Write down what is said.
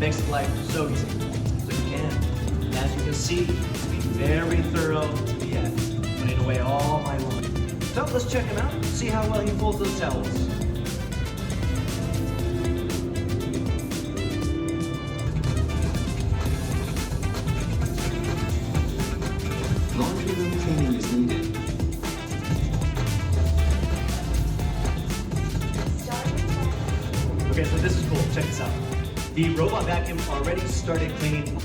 makes life so easy. So you can. And as you can see, be very thorough to the end, putting away all my laundry. So let's check him out, see how well he folds those towels. Laundry room cleaning is needed. Okay, so this is cool. Check this out. The robot vacuum already started cleaning